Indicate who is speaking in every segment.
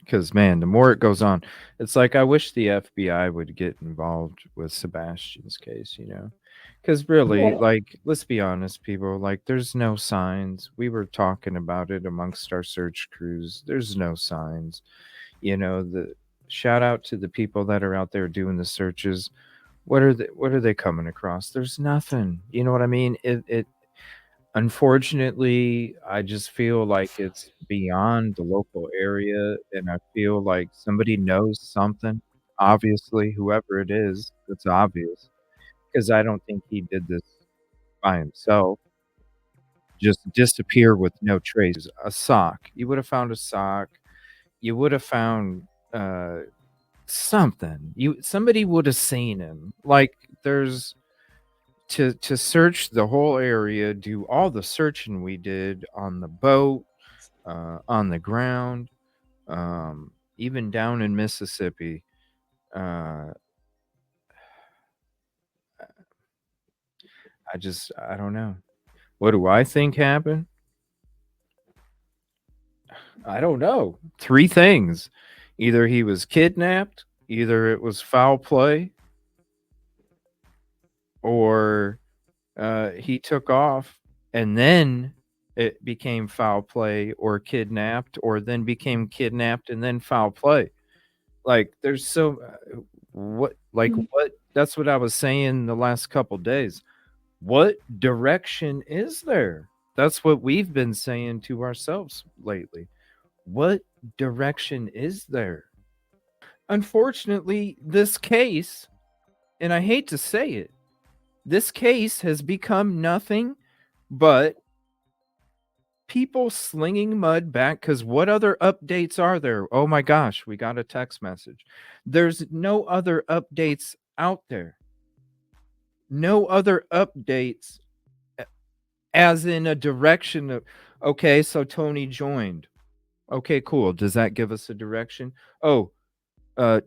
Speaker 1: Because, man, the more it goes on, it's like I wish the FBI would get involved with Sebastian's case, you know? Because really,
Speaker 2: Well,
Speaker 1: like, let's be honest, people, like, there's no signs. We were talking about it amongst our search crews. There's no signs. You know, the shout out to the people that are out there doing the searches. What are they coming across? There's nothing. You know what I mean? It Unfortunately, I just feel like it's beyond the local area, and I feel like somebody knows something. Obviously, whoever it is, it's obvious because I don't think he did this by himself. Just disappear with no traces. A sock. You would have found a sock. You would have found uh something. Somebody would have seen him. Like there's to search the whole area, do all the searching we did on the boat, on the ground, even down in Mississippi. Uh, I don't know. What do I think happened? I don't know. Three things. Either he was kidnapped, either it was foul play, or he took off and then it became foul play or kidnapped or then became kidnapped and then foul play. Like there's so what that's what I was saying the last couple days. What direction is there? That's what we've been saying to ourselves lately. What direction is there? Unfortunately, this case, and I hate to say it, this case has become nothing but people slinging mud back. Because what other updates are there? Oh my gosh, we got a text message. There's no other updates out there. No other updates, as in a direction of, okay, so Tony joined. Okay, cool. Does that give us a direction? Oh, uh,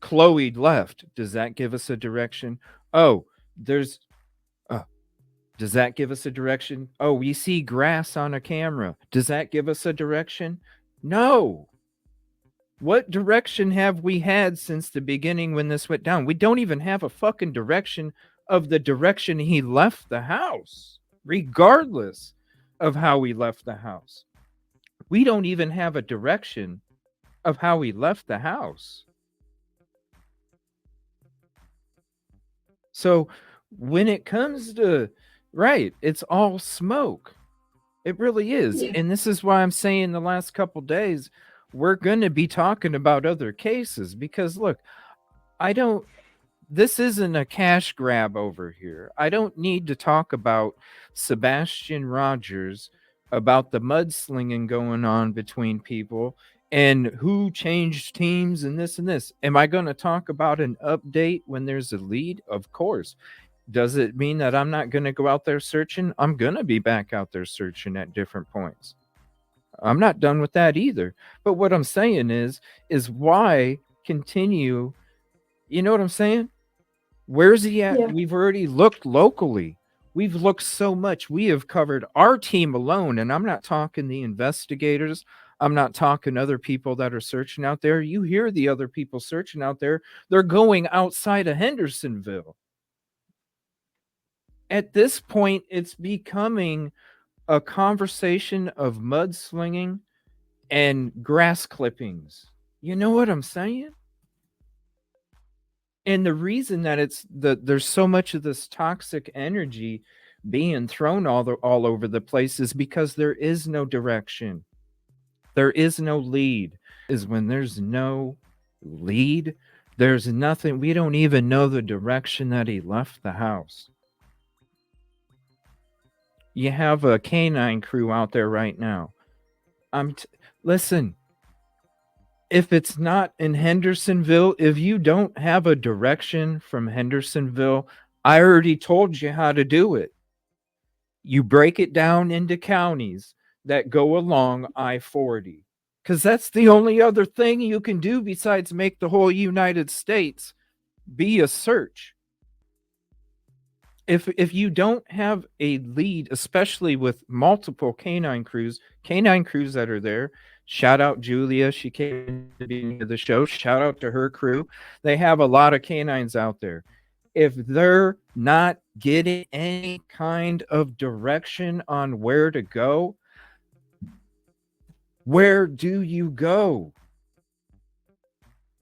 Speaker 1: Chloe left. Does that give us a direction? Oh, there's does that give us a direction? Oh, we see grass on a camera. Does that give us a direction? No. What direction have we had since the beginning when this went down? We don't even have a fucking direction of the direction he left the house, regardless of how he left the house. We don't even have a direction of how he left the house. So when it comes to, right, it's all smoke. It really is.
Speaker 2: yeah.
Speaker 1: And this is why I'm saying the last couple days we're going to be talking about other cases because look, I don't this isn't a cash grab over here. I don't need to talk about Sebastian Rogers, about the mudslinging going on between people and who changed teams and this and this. Am I going to talk about an update when there's a lead? Of course. Does it mean that I'm not going to go out there searching? I'm going to be back out there searching at different points. I'm not done with that either. But what I'm saying is why continue? You know what I'm saying? Where's he at?
Speaker 2: Yeah.
Speaker 1: We've already looked locally. We've looked so much. We have covered our team alone, and I'm not talking the investigators. I'm not talking other people that are searching out there. You hear the other people searching out there. They're going outside of Hendersonville. At this point, it's becoming a conversation of mudslinging and grass clippings. You know what I'm saying? And the reason that there's so much of this toxic energy being thrown all over the place is because there is no direction. There is no lead. Is when there's no lead, there's nothing. We don't even know the direction that he left the house. You have a canine crew out there right now. Listen, if it's not in Hendersonville, if you don't have a direction from Hendersonville, I already told you how to do it. You break it down into counties that go along I-40, because that's the only other thing you can do besides make the whole United States be a search. If you don't have a lead, especially with multiple canine crews that are there, shout out Julia, she came in at the beginning of the show. Shout out to her crew. They have a lot of canines out there. If they're not getting any kind of direction on where to go, where do you go?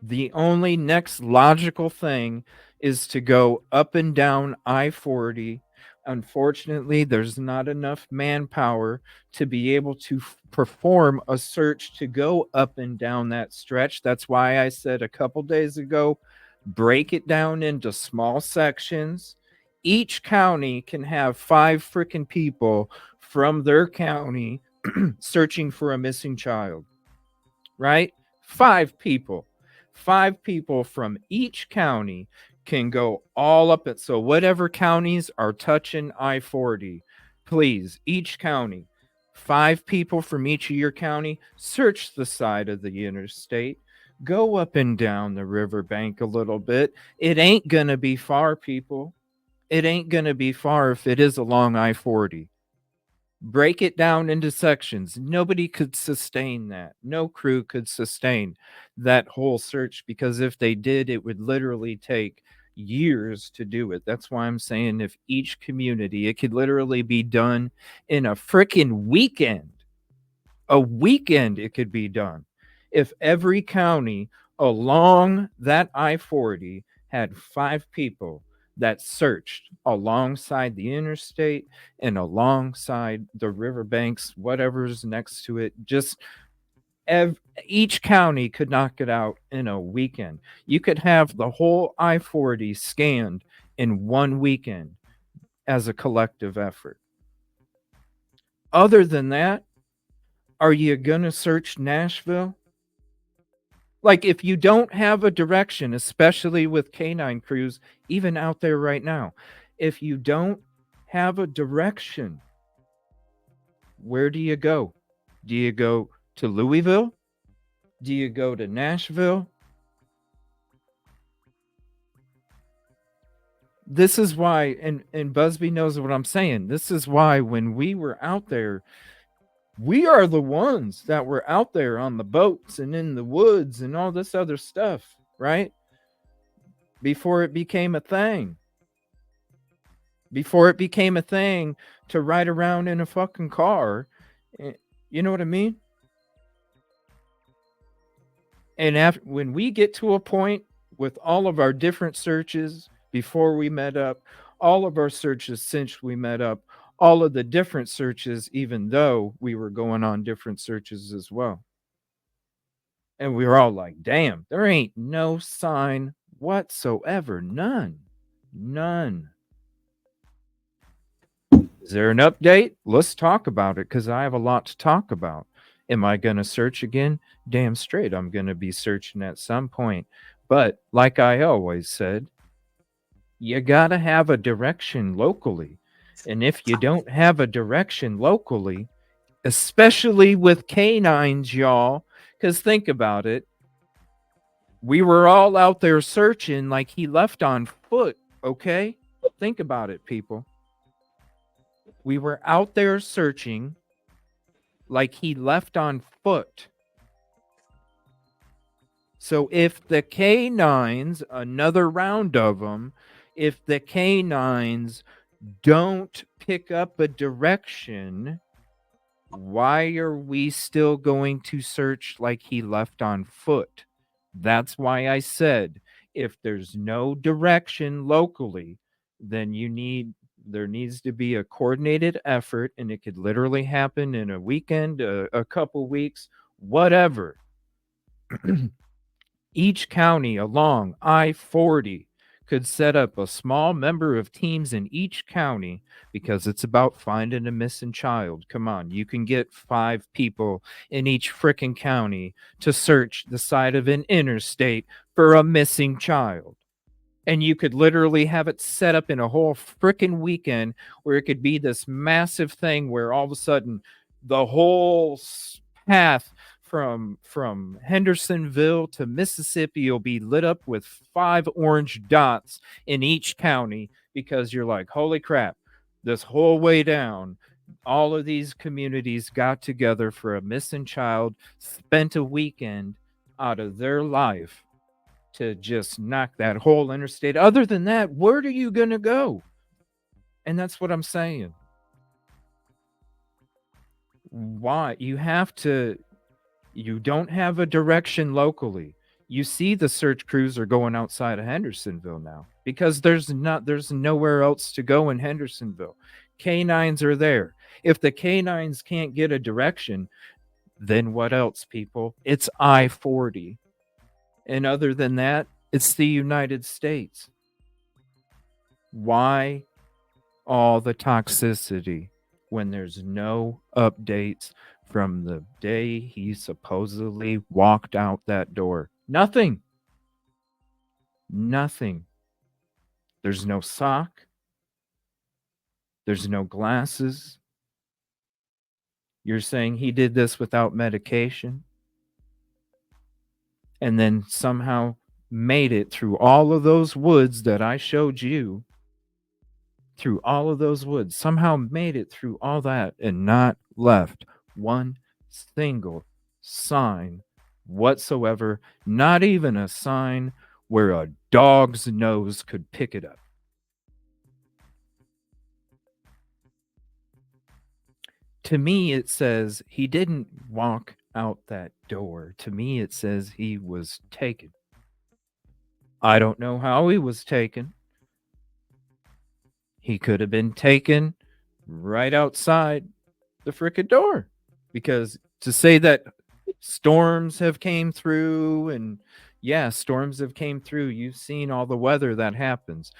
Speaker 1: The only next logical thing is to go up and down I-40. Unfortunately, there's not enough manpower to be able to perform a search to go up and down that stretch. That's why I said a couple days ago, break it down into small sections. Each county can have 5 freaking people from their county searching for a missing child, right? 5 people. 5 people from each county can go all up it. So whatever counties are touching I-40, please, each county, 5 people from each of your county, search the side of the interstate, go up and down the riverbank a little bit. It ain't gonna be far, people. It ain't gonna be far if it is along I-40. Break it down into sections. Nobody could sustain that. No crew could sustain that whole search, because if they did, it would literally take years to do it. That's why I'm saying if each community, it could literally be done in a freaking weekend. A weekend it could be done. If every county along that I-40 had 5 people that searched alongside the interstate and alongside the riverbanks, whatever's next to it, just each county could knock it out in a weekend. You could have the whole I-40 scanned in one weekend as a collective effort. Other than that, are you going to search Nashville? Like, if you don't have a direction, especially with canine crews, even out there right now, if you don't have a direction, where do you go? Do you go to Louisville? Do you go to Nashville? This is why, and Busby knows what I'm saying. This is why when we were out there, we are the ones that were out there on the boats and in the woods and all this other stuff, right? Before it became a thing. Before it became a thing to ride around in a fucking car. You know what I mean? And when we get to a point with all of our different searches before we met up, all of our searches since we met up, all of the different searches, even though we were going on different searches as well. And we were all like, damn, there ain't no sign whatsoever. None. None. Is there an update? Let's talk about it, because I have a lot to talk about. Am I going to search again? Damn straight, I'm going to be searching at some point. But like I always said, you got to have a direction locally. And if you don't have a direction locally, especially with canines, y'all, because think about it. We were all out there searching like he left on foot, okay? Think about it, people. We were out there searching like he left on foot. So if the canines, another round of them, if the canines don't pick up a direction, why are we still going to search like he left on foot? That's why I said, if there's no direction locally, then there needs to be a coordinated effort, and it could literally happen in a weekend, a couple weeks, whatever. Each county along I-40 could set up a small number of teams in each county, because it's about finding a missing child. Come on, you can get 5 people in each frickin' county to search the side of an interstate for a missing child. And you could literally have it set up in a whole frickin' weekend where it could be this massive thing where all of a sudden the whole path from Hendersonville to Mississippi will be lit up with 5 orange dots in each county because you're like, holy crap, this whole way down, all of these communities got together for a missing child, spent a weekend out of their life to just knock that whole interstate. Other than that, where are you going to go? And that's what I'm saying. Why? You don't have a direction locally. You see the search crews are going outside of Hendersonville now because there's nowhere else to go in Hendersonville. Canines are there. If the canines can't get a direction, then what else, people? It's I-40. And other than that, it's the United States. Why all the toxicity when there's no updates from the day he supposedly walked out that door? Nothing. Nothing. There's no sock. There's no glasses. You're saying he did this without medication and then somehow made it through all of those woods that I showed you, through all of those woods, somehow made it through all that and not left one single sign whatsoever, not even a sign where a dog's nose could pick it up. To me, it says he didn't walk out that door. To me, it says he was taken. I don't know how he was taken. He could have been taken right outside the frickin' door. Because to say that storms have came through, and yeah, storms have came through. You've seen all the weather that happens.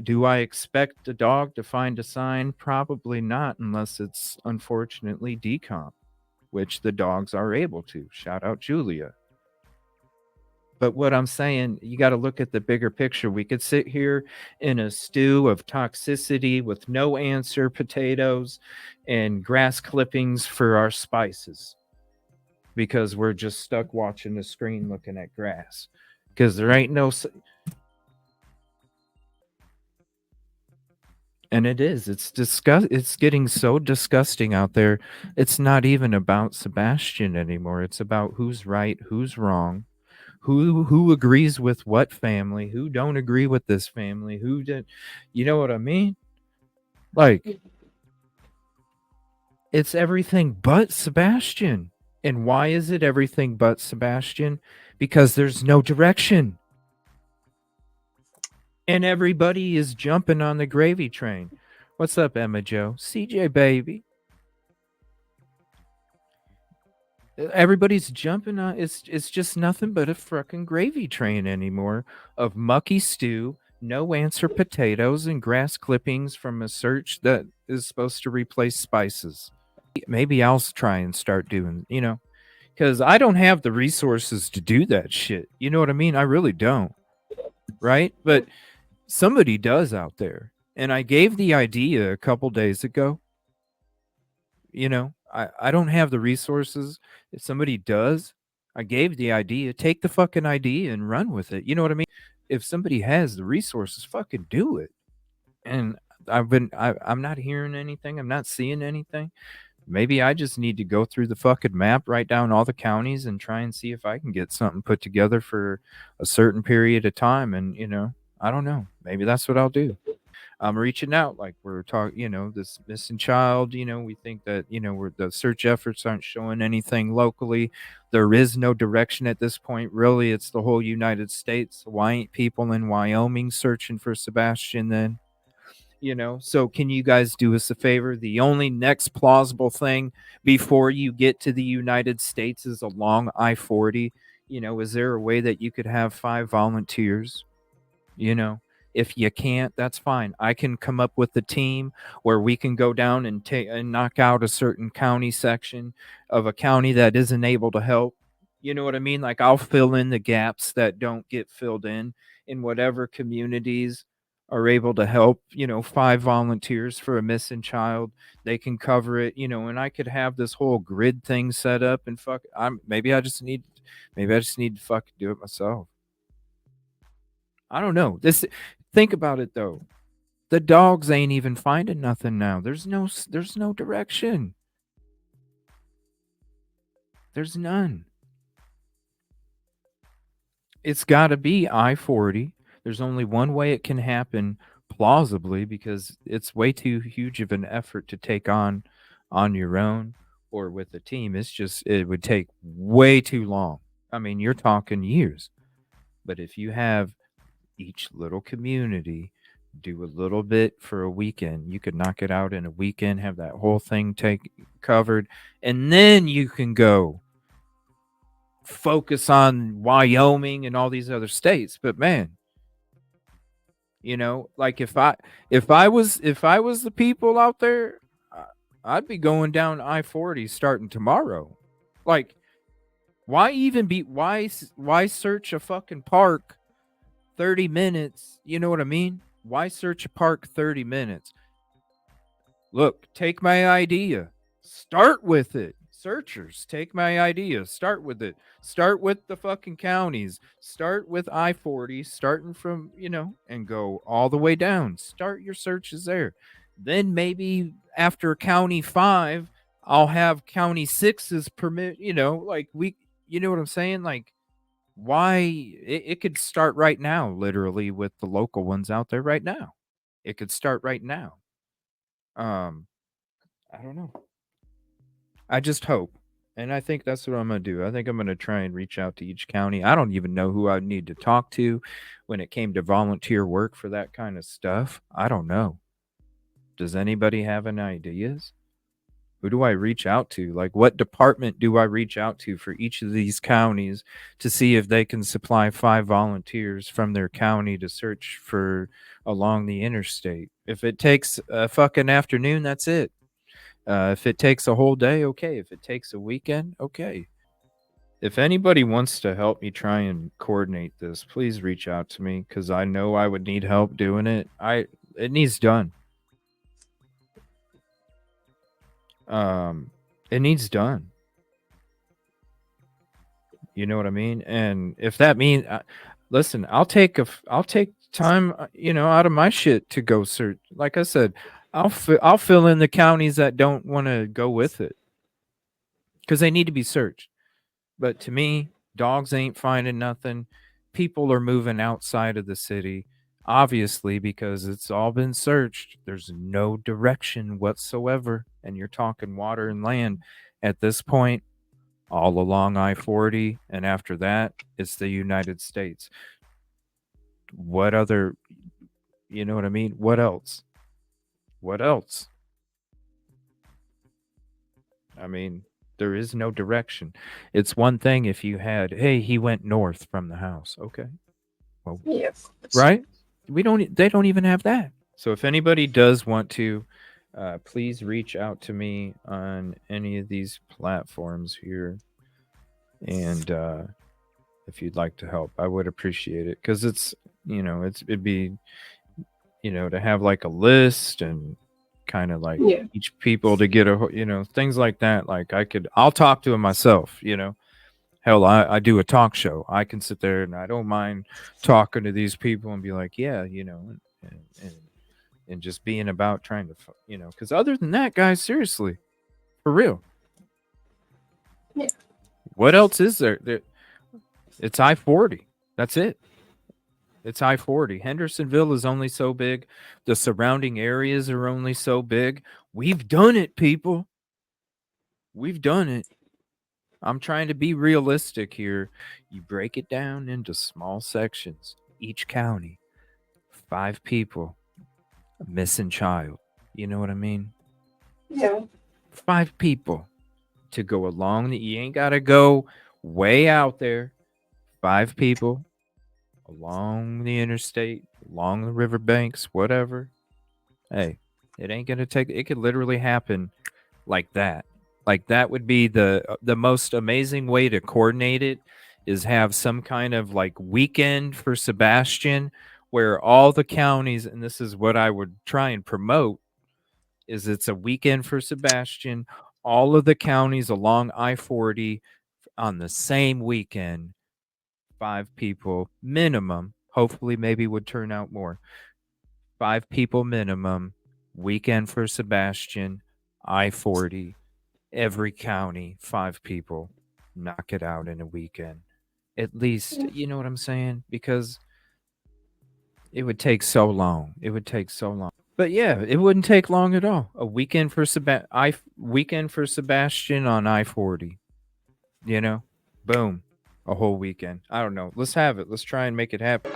Speaker 1: Do I expect a dog to find a sign? Probably not, unless it's unfortunately decomp, which the dogs are able to. Shout out Julia. But what I'm saying, you got to look at the bigger picture. We could sit here in a stew of toxicity with no answer potatoes and grass clippings for our spices because we're just stuck watching the screen looking at grass because there ain't no. And it is. It's getting so disgusting out there. It's not even about Sebastian anymore. It's about who's right, who's wrong, who agrees with what family, who don't agree with this family, who did, you know what I mean? Like, it's everything but Sebastian. And why is it everything but Sebastian? Because there's no direction. And everybody is jumping on the gravy train. What's up, Emma Joe? CJ baby. Everybody's jumping on. It's just nothing but a fucking gravy train anymore of mucky stew, no answer potatoes, and grass clippings from a search that is supposed to replace spices. Maybe I'll try and start doing, because I don't have the resources to do that shit. You know what I mean? I really don't. Right? But somebody does out there. And I gave the idea a couple days ago. I don't have the resources. If somebody does, I gave the idea. Take the fucking idea and run with it. You know what I mean? If somebody has the resources, fucking do it. And I'm not hearing anything. I'm not seeing anything. Maybe I just need to go through the fucking map, write down all the counties, and try and see if I can get something put together for a certain period of time. And, I don't know. Maybe that's what I'll do. I'm reaching out, like we're talking, this missing child, we think that, the search efforts aren't showing anything locally. There is no direction at this point. Really, it's the whole United States. Why ain't people in Wyoming searching for Sebastian then? So can you guys do us a favor? The only next plausible thing before you get to the United States is along I-40. Is there a way that you could have 5 volunteers? If you can't, that's fine. I can come up with a team where we can go down and knock out a certain county section of a county that isn't able to help. You know what I mean? Like, I'll fill in the gaps that don't get filled in whatever communities are able to help, 5 volunteers for a missing child. They can cover it, and I could have this whole grid thing set up and maybe I just need to fucking do it myself. I don't know. Think about it though. The dogs ain't even finding nothing now. There's no direction. There's none. It's got to be I-40. There's only one way it can happen plausibly because it's way too huge of an effort to take on your own or with a team. It would take way too long. I mean, you're talking years. But if you have each little community do a little bit for a weekend, you could knock it out in a weekend, have that whole thing take covered, and then you can go focus on Wyoming and all these other states. But man, like if I was the people out there, I'd be going down I-40 starting tomorrow. Like, why search a fucking park 30 minutes? You know what I mean? Why search a park 30 minutes? Look, take my idea. Start with it. Searchers, take my idea. Start with it. Start with the fucking counties. Start with I-40, starting from, and go all the way down. Start your searches there. Then maybe after county 5, I'll have county 6's permit, like you know what I'm saying? Like, why it could start right now, literally, with the local ones out there right now. It could start right now. I don't know. I just hope. And I think that's what I'm going to do. I think I'm going to try and reach out to each county. I don't even know who I need to talk to when it came to volunteer work for that kind of stuff. I don't know. Does anybody have any ideas? Who do I reach out to? Like, what department do I reach out to for each of these counties to see if they can supply 5 volunteers from their county to search for along the interstate? If it takes a fucking afternoon, that's it. If it takes a whole day, okay. If it takes a weekend, okay. If anybody wants to help me try and coordinate this, please reach out to me because I know I would need help doing it. It needs done. It needs done. You know what I mean? And if that means, listen, I'll take time, out of my shit to go search. Like I said, I'll fill in the counties that don't want to go with it because they need to be searched. But to me, dogs ain't finding nothing. People are moving outside of the city, obviously, because it's all been searched. There's no direction whatsoever. And you're talking water and land at this point, all along I-40. And after that, it's the United States. What other, you know what I mean? What else? What else? I mean, there is no direction. It's one thing if you had, hey, he went north from the house. Okay. Well,
Speaker 2: Yes.
Speaker 1: right? They don't even have that. So if anybody does want to, please reach out to me on any of these platforms here. And if you'd like to help, I would appreciate it because it'd be, to have like a list and kind of like
Speaker 2: Yeah.
Speaker 1: each people to get things like that. Like I'll talk to them myself, Hell, I do a talk show. I can sit there and I don't mind talking to these people and be like, yeah, and just being about trying to, because other than that, guys, seriously, for real.
Speaker 2: Yeah.
Speaker 1: What else is there? It's I-40. That's it. It's I-40. Hendersonville is only so big. The surrounding areas are only so big. We've done it, people. We've done it. I'm trying to be realistic here. You break it down into small sections. Each county, 5 people, a missing child. You know what I mean?
Speaker 2: Yeah.
Speaker 1: 5 people to go along. You ain't got to go way out there. 5 people along the interstate, along the riverbanks, whatever. Hey, it ain't going to take, it could literally happen like that. Like that would be the most amazing way to coordinate it is have some kind of like weekend for Sebastian where all the counties, and this is what I would try and promote, is it's a weekend for Sebastian. All of the counties along I-40 on the same weekend, 5 people minimum. Hopefully, maybe would turn out more. 5 people minimum. Weekend for Sebastian, I-40, every county, 5 people. Knock it out in a weekend. At least, you know what I'm saying? Because it would take so long. It would take so long. But yeah, it wouldn't take long at all. A weekend for weekend for Sebastian on I-40. You know? Boom. A whole weekend. I don't know. Let's have it. Let's try and make it happen.